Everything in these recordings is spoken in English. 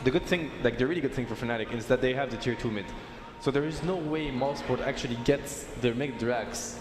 the good thing, like the really good thing for Fnatic is that they have the tier 2 mid. So there is no way Mouseport actually gets their mid drags,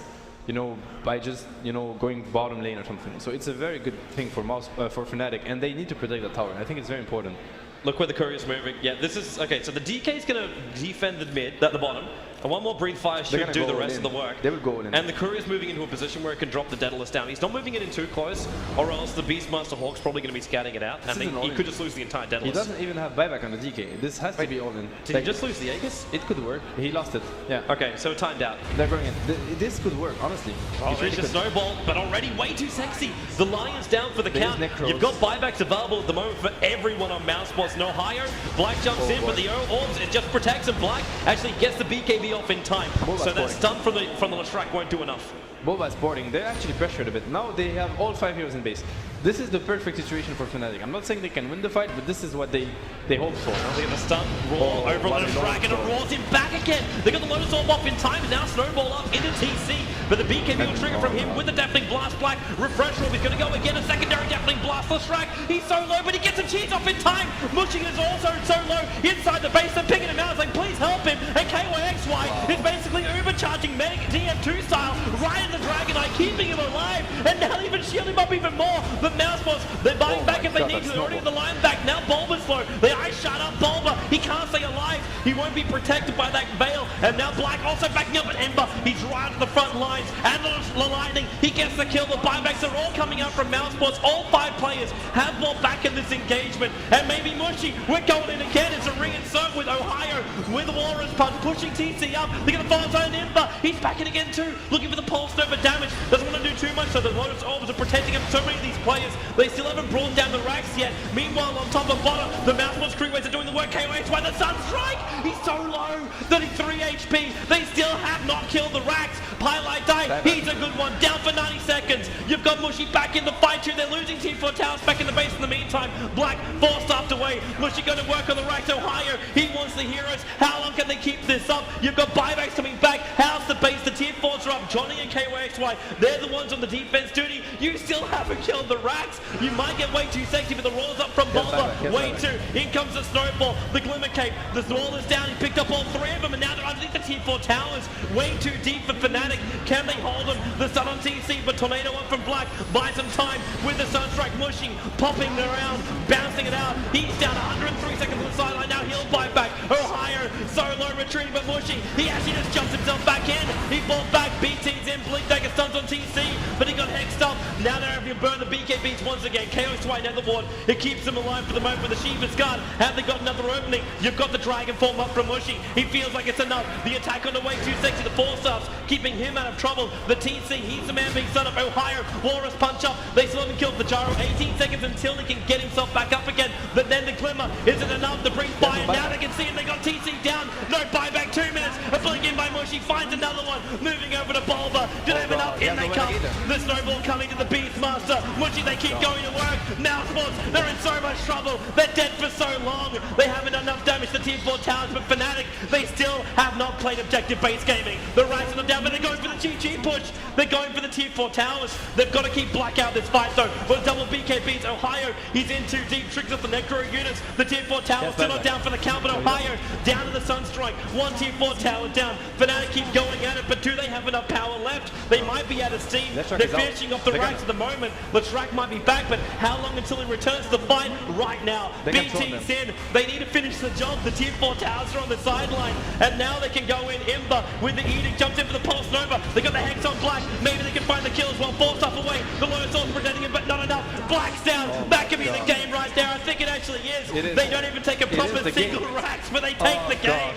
you know, by just, you know, going bottom lane or something. So it's a very good thing for for Fnatic, and they need to protect the tower. I think it's very important. Look where the courier's moving. Yeah, this is okay. So the DK is going to defend the mid at the bottom. And one more Breathe Fire should do the rest of the work. They will go in. And the courier's moving into a position where it can drop the Daedalus down. He's not moving it in too close, or else the Beastmaster Hawk's probably going to be scouting it out, and he could just lose the entire Daedalus. He doesn't even have buyback on the DK. This has to be all in. Did he just lose the Aegis? It could work. He lost it. Yeah. Okay, so timed out. They're going in. This could work, honestly. Oh, there's a snowball, but already way too sexy. The Lion's down for the count. You've got buybacks available at the moment for everyone on Mousebots. No higher. Black jumps in, but the orbs, it just protects him. Black actually gets the BKB off in time. So that stun from the Leshrac won't do enough. Boba's boarding. They're actually pressured a bit. Now they have all 5 heroes in base. This is the perfect situation for Fnatic. I'm not saying they can win the fight, but this is what they hope for. Now they get the stun, roar over Leshrac, and it roars him back again. They got the Lotus Orb off in time, and now Snowball up into TC. But the BKB will trigger from him with the Deafening Blast. Black Refresh Orb is going to go again. A secondary Deafening Blast. Leshrac, he's so low, but he gets a cheese off in time. Mushing is also so low inside the base. They're picking him out. It's like, please help him. And KYXY is basically overcharging Medic TF2 style right in the Dragon Eye, keeping him alive. And now even shielding him up even more. But Mousebots, they're buying back if they need to. They're already at the line back. Now Bulba's slow. The Ice shot up Bulba. He can't stay alive. He won't be protected by that Veil. And now Black also backing up at Ember. He's right at the front lines. And the Lightning, he gets the kill. The buybacks are all coming out from Mousebots. All 5 players have more back in this engagement. And maybe Mushy, we're going in again. It's a reinsert with Ohio, with the Walrus Punch, pushing TC up. They're going to follow his own Ember. He's backing again too. Looking for the Pulse Nova damage. Doesn't want to do too much, so the Lotus Orbs are protecting him. So many of these players, they still haven't brought down the racks yet. Meanwhile, on top of bottom, the Mousebots crewmates are doing the work. KOHY, the Sunstrike! He's so low, 33 HP. They still have not killed the racks. Highlight Die, he's a good one. Down for 90 seconds. You've got Mushy back in the fight too. They're losing Team 4 Towers back in the base in the meantime. Black forced up away. Mushy going to work on the racks. Ohio, he wants the heroes. How long can they keep this up? You've got buybacks coming back. How's the base? The Tier 4s are up. Johnny and KYXY, they're the ones on the defense duty. You still haven't killed the racks. You might get way too sexy, but the roll's up from Bulba. Way too. In comes the Snowball, the Glimmer Cape. The wall is down. He picked up all 3 of them, and now they're underneath the Tier 4 towers. Way too deep for Fnatic. Can they hold them? The stun on TC, but Tornado up from Black. Buys some time with the Sunstrike mushing, popping around, bouncing it out. He's down 103 seconds on the sideline. Now he'll bite back. Ohio, so low retreating, but Mushy, he actually just jumps himself back in. He fought back. BT's in. Blink Dagger stuns on TC, but he got hexed up. Now they're having to burn the BKBs once again. KOXY Netherward, it keeps them alive for the moment with the Shiva's Guard. Have they got another opening? You've got the Dragon form up from Mushy. He feels like it's enough. The attack on the way too sexy. The 4-stars keeping him out of trouble. The TC, he's the man being set up. Ohio, Walrus punch up. They still haven't killed the Gyro. 18 seconds until he can get himself back up again. But then the Glimmer isn't enough to bring fire. Now they can see him. They got TC down. No buyback. 2 minutes. A blink in by Mushy. Finds another one. Moving over to Bulba. Do they have enough? In they come. The Snowball coming to the Beastmaster. Mushy, they keep going to work. Mousebots, they're in so much trouble. They're dead for so long. They haven't done enough damage to Tier 4 towers, but Fnatic, they still have not played objective-based gaming. The racks are not down, but they're going for the GG push. They're going for the Tier 4 towers. They've got to keep Black out this fight, though. With double BKBs, Ohio, he's in too deep. Tricks up the Necro units. The Tier 4 towers still not down for the count, but Ohio down to the Sunstrike. 1 Tier 4 tower down. Fnatic keep going at it, but do they have enough power left? They might be out of steam. They're finishing off the racks at the moment. Leshrac might be back, but how long until he returns to the fight? Right now. BT's in. They need to finish the job. The Tier 4 towers are on the sideline, and now they can go in. Ember with the Edict jumps in for the Pulse Nova. They got the Hex on Black. Maybe they can find the kills while forced up away. The Lotus Orb protecting him, but not enough. Black's down. That could be the game right there. I think it actually is. They don't even take a proper single racks, but they take the game.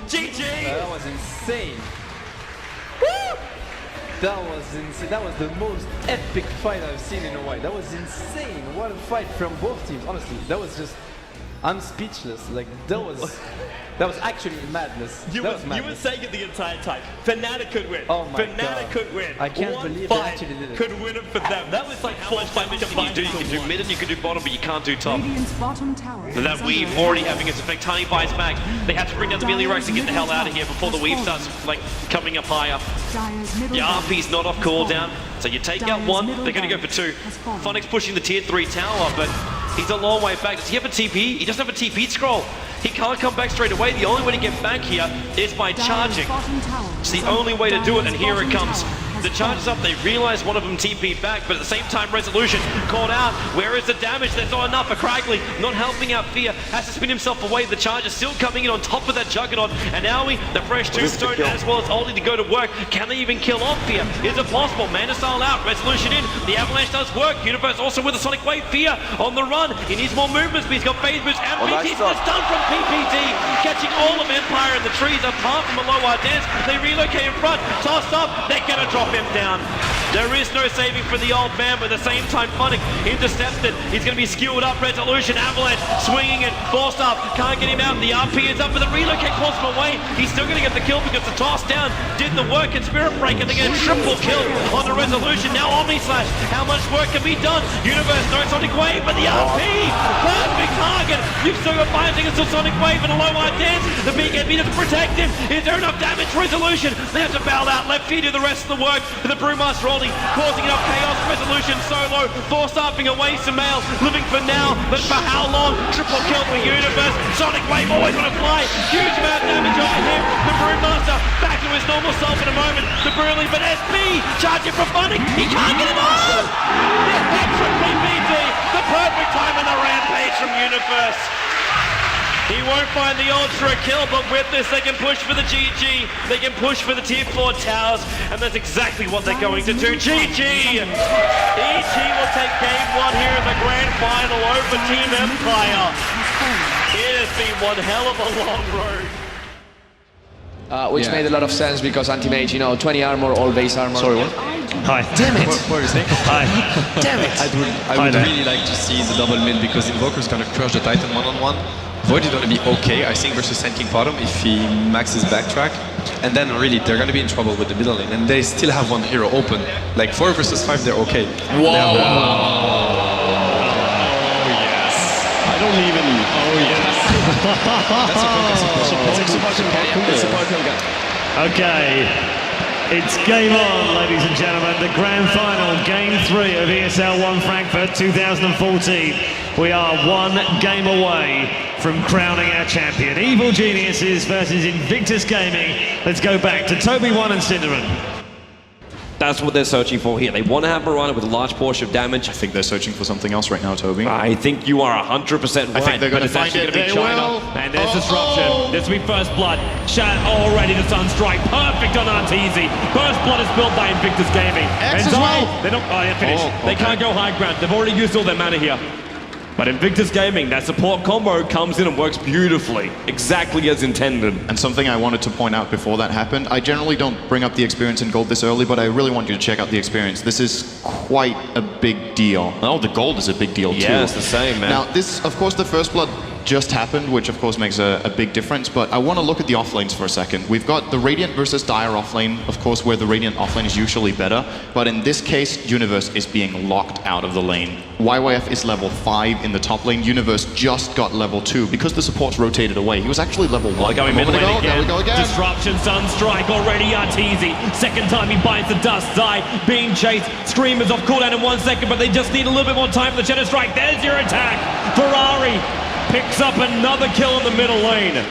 GG. That was insane. Woo! That was insane. That was the most epic fight I've seen in a while. That was insane. What a fight from both teams. Honestly, that was just. I'm speechless. Like that was actually madness. You were saying it the entire time. Fnatic could win. Oh my Fnatic God. could win. I can't believe they actually did it. Could win it for them. That was like force by mission. You can do mid and you can do bottom, but you can't do top. Bottom tower That weave already having its effect. Tiny buys back. They have to bring down the melee racks and get the hell out of here before the weave starts like coming up higher. Your RP's not off cooldown, so you take out 1. They're going to go for 2. Phoenix pushing the Tier 3 tower, but He's a long way back. Does he have a TP? He doesn't have a TP scroll. He can't come back straight away. The only way to get back here is by charging. It's the only way to do it, and here it comes. The charge is up, they realize one of them TP'd back, but at the same time, Resolution called out. Where is the damage? There's not enough for Craigley. Not helping out Fear. Has to spin himself away. The charge is still coming in on top of that Juggernaut. And Naui, the fresh tombstone, as well as Oldie to go to work. Can they even kill off Fear? Is it possible? Mana Style out. Resolution in. The Avalanche does work. Universe also with a Sonic Wave. Fear on the run. He needs more movements, but he's got phase boost and BT. It's done from PPD. Catching all of Empire in the trees apart from a low dance. They relocate in front. Tossed up. They're going to drop him down. There is no saving for the old man, but at the same time, Funnick intercepted. He's going to be skewed up. Resolution, Avalanche, swinging it, forced up, can't get him out. The RP is up, but the relocate pulls him away. He's still going to get the kill because the toss down did the work. And Spirit Break, and they get a triple kill on the Resolution. Now Omni Slash. How much work can be done? Universe, no Sonic Wave, but the RP, perfect target. You've still got 5 seconds till Sonic Wave and a low dance. The BKB doesn't protect him. Is there enough damage? Resolution. They have to bail out. Let Fear do the rest of the work. The Brewmaster Oldie causing enough chaos. Resolution solo. Force starving away Sumail. Living for now, but for how long? Triple kill for Universe. Sonic Wave always going to fly. Huge amount of damage over him. The Brewmaster back to his normal self in a moment. The Brewly, but SB charging for Funnick. He can't get him off. The hit from PPD. The perfect time in the rampage from Universe. He won't find the ultra kill, but with this they can push for the GG, they can push for the tier 4 towers, and that's exactly what they're going to do. GG! EG will take game 1 here in the grand final over Team Empire. It has been one hell of a long road. Which made a lot of sense because anti-mage, you know, 20 armor, all base armor. Sorry, what? Hi. Damn it! What is it? Hi. Damn it! I would really like to see the double mid because Invoker's gonna crush the Titan one-on-one. Void is gonna be okay, I think, versus Sand King bottom if he maxes backtrack. And then really, they're gonna be in trouble with the middle lane. And they still have one hero open. Like 4 versus 5, they're okay. Whoa! Oh, yes. I don't even... Oh, yes. That's a Pokemon. Okay. It's game on, ladies and gentlemen. The grand final, game 3 of ESL 1 Frankfurt 2014. We are 1 game away from crowning our champion. Evil Geniuses versus Invictus Gaming. Let's go back to Toby1 and Cinderin. That's what they're searching for here. They want to have Mirana with a large portion of damage. I think they're searching for something else right now, Toby. I think you are 100% right. I think they're going to find it. They will. And there's disruption. This will be First Blood. Shat already to Sunstrike. Perfect on Arteezy. First Blood is built by Invictus Gaming. X as well. They don't. Oh, they're finished. Oh, okay. They can't go high ground. They've already used all their mana here. But Invictus Gaming, that support combo comes in and works beautifully, exactly as intended. And something I wanted to point out before that happened, I generally don't bring up the experience in gold this early, but I really want you to check out the experience. This is quite a big deal. Oh, the gold is a big deal too. Yeah, it's the same, man. Now this, of course, the First Blood just happened, which of course makes a big difference, but I want to look at the offlanes for a second. We've got the Radiant versus Dire offlane, of course, where the Radiant offlane is usually better, but in this case, Universe is being locked out of the lane. YYF is level 5 in the top lane. Universe just got level 2 because the supports rotated away. He was actually level 1. Going mid lane again. There we go again. Disruption, Sunstrike already Arteezy. Second time he bites the dust. Zai being chased. Screamers off cooldown in 1 second, but they just need a little bit more time for the Shadow Strike. There's your attack. Ferrari picks up another kill in the middle lane.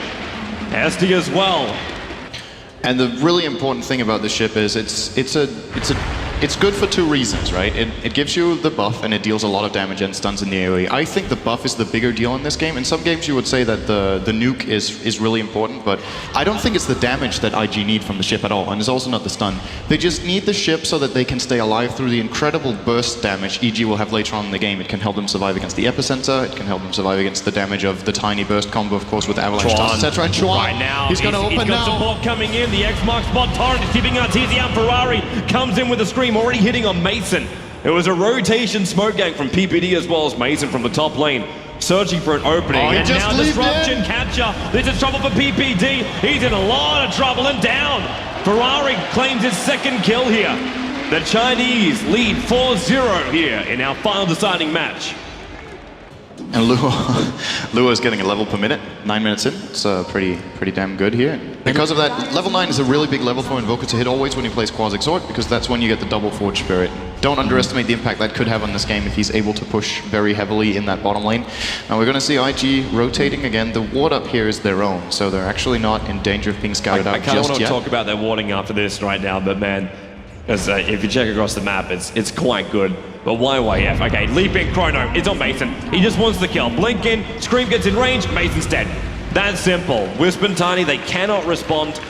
Esty as well. And the really important thing about this ship is it's good for 2 reasons, right? It gives you the buff and it deals a lot of damage and stuns in the AoE. I think the buff is the bigger deal in this game. In some games you would say that the nuke is really important, but I don't think it's the damage that IG need from the ship at all, and it's also not the stun. They just need the ship so that they can stay alive through the incredible burst damage EG will have later on in the game. It can help them survive against the epicenter, it can help them survive against the damage of the tiny burst combo, of course, with avalanche toss, etc. And Chuan, right now, he's going to open he's got now. support coming in. The X marks spot. Torrent is keeping Arteezy out. Ferrari comes in with a scream, already hitting on Mason. It was a rotation smoke gang from PPD as well as Mason from the top lane, searching for an opening. Oh, and now disruption capture. This is trouble for PPD. He's in a lot of trouble and down. Ferrari claims his 2nd kill here. The Chinese lead 4-0 here in our final deciding match. And Lua is getting a level per minute, 9 minutes in. It's pretty damn good here. Because of that, level 9 is a really big level for Invoker to hit always when he plays Quas Exhort, because that's when you get the double Forge Spirit. Don't underestimate the impact that could have on this game if he's able to push very heavily in that bottom lane. Now we're going to see IG rotating again. The ward up here is their own, so they're actually not in danger of being scouted out just yet. I kind of want to talk about their warding after this right now, but man, because if you check across the map, it's quite good. But YYF, okay, leaping Chrono, it's on Mason. He just wants the kill. Blink in, Scream gets in range, Mason's dead. That's simple. Wisp and Tiny, they cannot respond.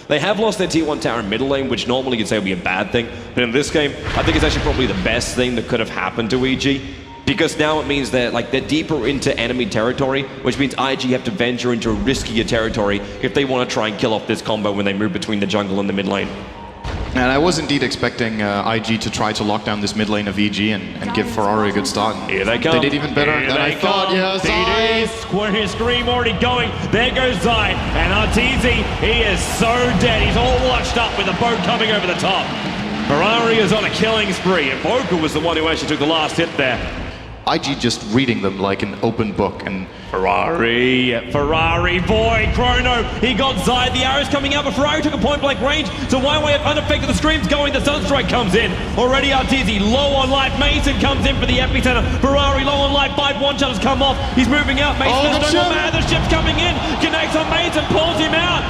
They have lost their T1 tower in middle lane, which normally you'd say would be a bad thing. But in this game, I think it's actually probably the best thing that could have happened to EG. Because now it means they're deeper into enemy territory, which means IG have to venture into riskier territory if they want to try and kill off this combo when they move between the jungle and the mid lane. And I was indeed expecting IG to try to lock down this mid lane of EG and give Ferrari a good start. Here they come. They did even better than I thought. Yeah, DD, Square Scream already going. There goes Zai. And Arteezy, he is so dead. He's all washed up with a boat coming over the top. Ferrari is on a killing spree. And Boca was the one who actually took the last hit there. IG just reading them like an open book, and Ferrari boy, Chrono, he got Zai, the arrows coming out, but Ferrari took a point-blank range, so YYF unaffected, the Scream's going, the Sunstrike comes in, already Arteezy low on life, Mason comes in for the epicenter, Ferrari low on life, 5 one-shotters come off, he's moving out, Mason is no more mad, the ship's coming in, connects on Mason, pulls him out,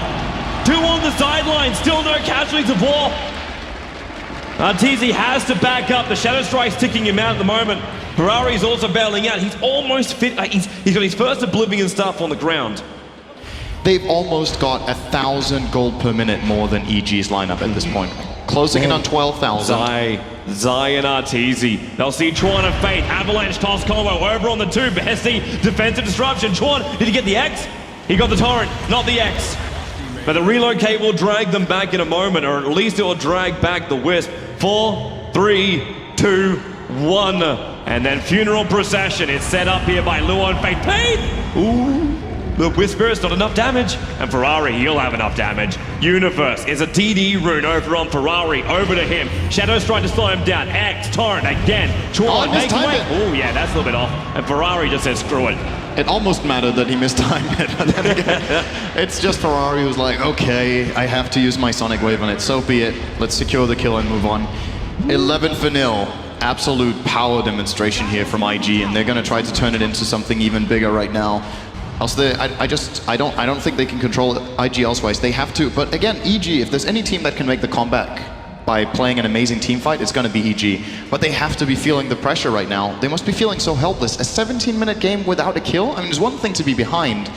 2 on the sideline, still no casualties of war. Arteezy has to back up, the Shadow Strike's ticking him out at the moment. Ferrari's also bailing out. He's almost fit. He's got his first Oblivion stuff on the ground. They've almost got 1,000 gold per minute more than EG's lineup at this point. Closing in on 12,000. Zai and Arteezy. They'll see Chuan and Fate. Avalanche toss combo over on the 2. Behesti, defensive disruption. Chuan, did he get the X? He got the Torrent, not the X. But the relocate will drag them back in a moment, or at least it will drag back the Wisp. 4, 3, 2, 1. And then Funeral Procession is set up here by Luon Fate. Pain! Ooh, the Whisper's not enough damage. And Ferrari, he'll have enough damage. Universe is a TD rune over on Ferrari, over to him. Shadow's trying to slow him down. X, Torrent again. Chuan, make way. Oh yeah, that's a little bit off. And Ferrari just says, screw it. It almost mattered that he mistimed it, but then again, it's just Ferrari who's like, okay, I have to use my Sonic Wave on it, so be it. Let's secure the kill and move on. 11 for 0. Absolute power demonstration here from IG, and they're going to try to turn it into something even bigger right now. Else I don't think they can control IG elsewise. They have to, but again, EG, if there's any team that can make the comeback by playing an amazing team fight, it's going to be EG. But they have to be feeling the pressure right now. They must be feeling so helpless. A 17-minute game without a kill? I mean, there's one thing to be behind,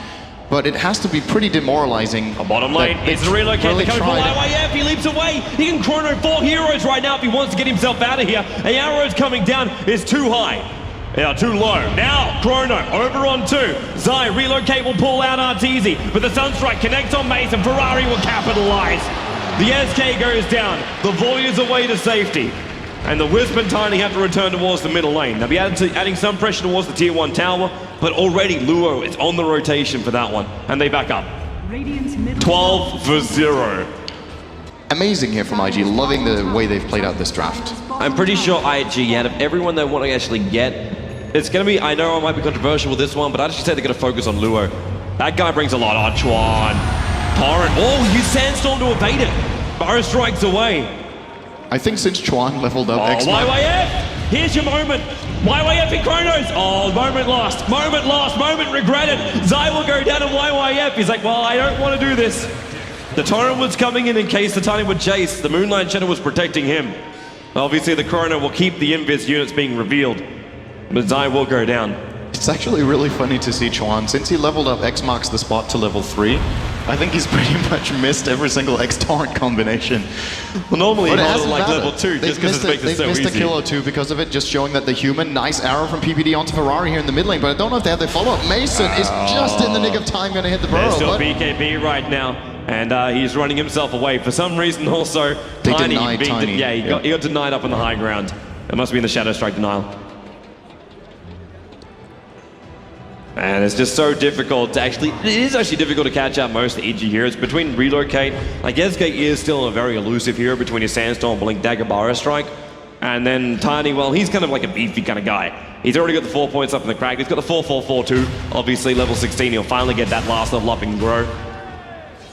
but it has to be pretty demoralizing. A bottom lane is the relocate. Really coming from YYF, he leaps away. He can Chrono 4 heroes right now if he wants to get himself out of here. The arrows coming down is too high. Yeah, too low. Now, Chrono over on 2. Zai, relocate will pull out Arteezy, but the Sunstrike connects on Mason. Ferrari will capitalize. The SK goes down. The Void is away to safety. And the Wisp and Tiny have to return towards the middle lane. They'll be adding some pressure towards the tier 1 tower, but already Luo is on the rotation for that one. And they back up. 12 for 0. Amazing here from IG, loving the way they've played out this draft. I'm pretty sure IG, out of everyone they want to actually get, it's going to be, I know I might be controversial with this one, but I'd actually say they're going to focus on Luo. That guy brings a lot on Chuan. Torrent, oh, use Sandstorm to evade it. Burrow strikes away. I think since Chuan leveled up YYF, here's your moment. YYF in Chronos. Oh, moment lost, moment regretted. Zai will go down to YYF. He's like, well, I don't want to do this. The Torrent was coming in case the Tiny would chase. The Moonlight Shadow was protecting him. Obviously, the Chrono will keep the Invis units being revealed, but Zai will go down. It's actually really funny to see Chuan. Since he leveled up X marks the spot to level 3, I think he's pretty much missed every single X-Torrent combination. Well, normally he's like level 2 just because it makes it so easy. They've missed a kill or 2 because of it, just showing that the human, nice arrow from PPD onto Ferrari here in the mid lane, but I don't know if they have their follow-up. Mason is just in the nick of time going to hit the burrow. There's still BKB right now, and he's running himself away. For some reason also, Tiny. He got denied up on the high ground. It must be in the Shadow Strike denial. And it's just so difficult to it is actually difficult to catch out most of the EG heroes. Between Relocate, like SK is still a very elusive hero between his Sandstorm, Blink Dagger, Barra Strike. And then Tiny, well, he's kind of like a beefy kind of guy. He's already got the 4 points up in the crack. He's got the 4-4-4 too. Obviously, level 16, he'll finally get that last level up and grow.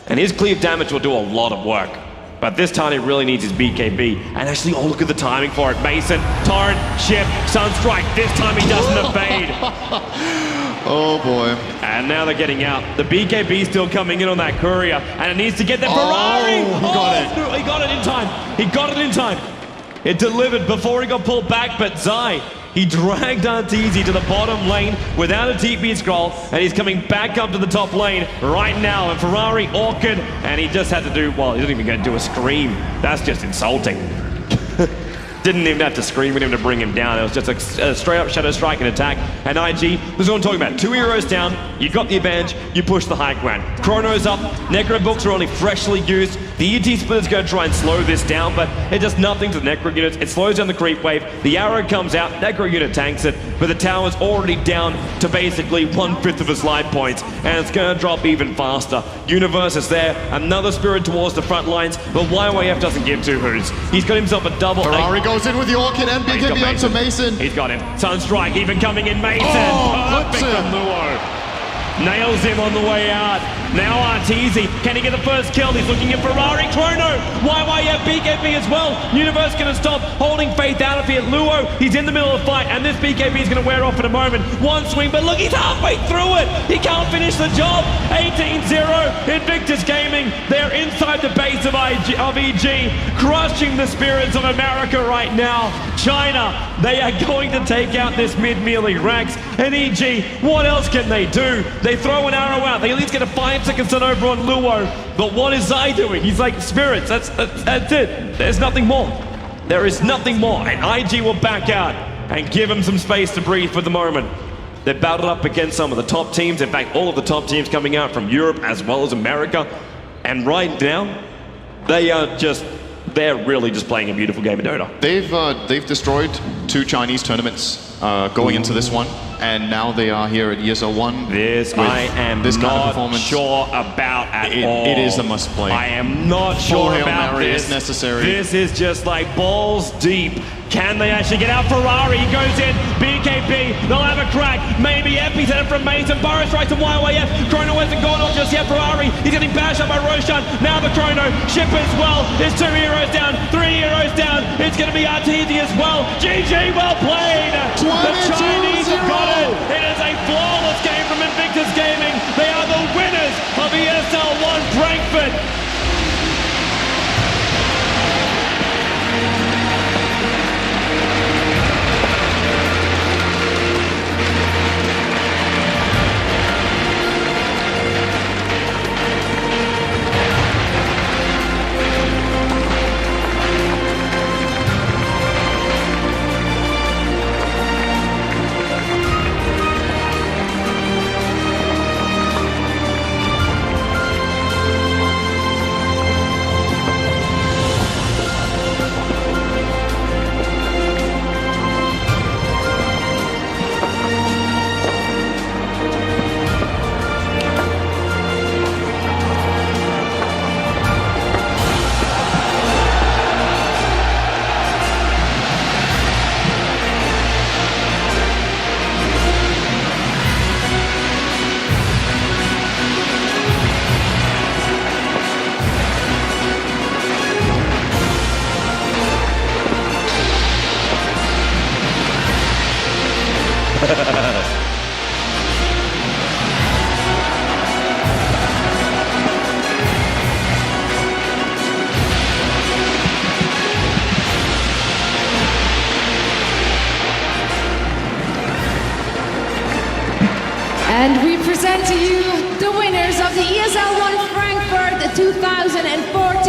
And his cleave damage will do a lot of work. But this time he really needs his BKB. And actually, oh, look at the timing for it. Mason, Torrent, Ship, Sunstrike. This time he doesn't evade. Oh boy. And now they're getting out. The BKB still coming in on that courier. And it needs to get the Ferrari. He got it. He got it in time. He got it in time. It delivered before he got pulled back, but Zai, he dragged Arteezy to the bottom lane without a TP scroll, and he's coming back up to the top lane right now. And Ferrari, Orchid, and he just had to do, well, he didn't even get to do a scream. That's just insulting. Didn't even have to scream with him to bring him down. It was just a straight up Shadow Strike and attack. And IG, this is what I'm talking about. 2 heroes down, you got the advantage, you push the high ground. Chrono's up, Necro books are only freshly used. The ET Splitter's going to try and slow this down, but it does nothing to the Necro units. It slows down the creep wave. The arrow comes out, Necro unit tanks it, but the tower's already down to basically 1/5 of his life points, and it's going to drop even faster. Universe is there, another Spirit towards the front lines, but YYF doesn't give two hoots. He's got himself a double. Ferrari goes in with the Orchid and BKB onto Mason. He's got him. Sunstrike even coming in. Mason. Clips Perfect him. from Luo. Nails him on the way out. Now Arteezy, can he get the first kill? He's looking at Ferrari. Chrono, YYF, BKB as well. Universe going to stop, holding Faith out of here. Luo, he's in the middle of the fight, and this BKB is going to wear off in a moment. One swing, but look, he's halfway through it. He can't finish the job. 18-0, Invictus Gaming. They're inside the base of EG, crushing the spirits of America right now. China, they are going to take out this mid-melee Rex. And EG, what else can they do? They throw an arrow out. They at least get a 5-second turnover on Luo. But what is Zai doing? He's like, spirits, that's it. There's nothing more. There is nothing more. And IG will back out and give him some space to breathe for the moment. They're battled up against some of the top teams. In fact, all of the top teams coming out from Europe as well as America. And right now, they're really just playing a beautiful game of Dota. They've destroyed 2 Chinese tournaments going into this one, and now they are here at ESL 1. This I am this kind of not performance. sure about at all. It is a must play. I am not Full sure Hail about Mary this. is necessary. This is just like balls deep. Can they actually get out? Ferrari goes in. BKB, they'll have a crack. Maybe Epicenter from Mason. Boris strikes from YYF. Chrono hasn't gone off just yet. Ferrari, he's getting bashed up by Roshan. Now the Chrono. Ship as well. There's 2 heroes down. 3 heroes down. It's going to be Arteezy as well. GG, well played. The Chinese have got it. It is a flawless game from Invictus Gaming. They are the winners of ESL 1 Frankfurt. And we present to you the winners of the ESL 1 Frankfurt 2014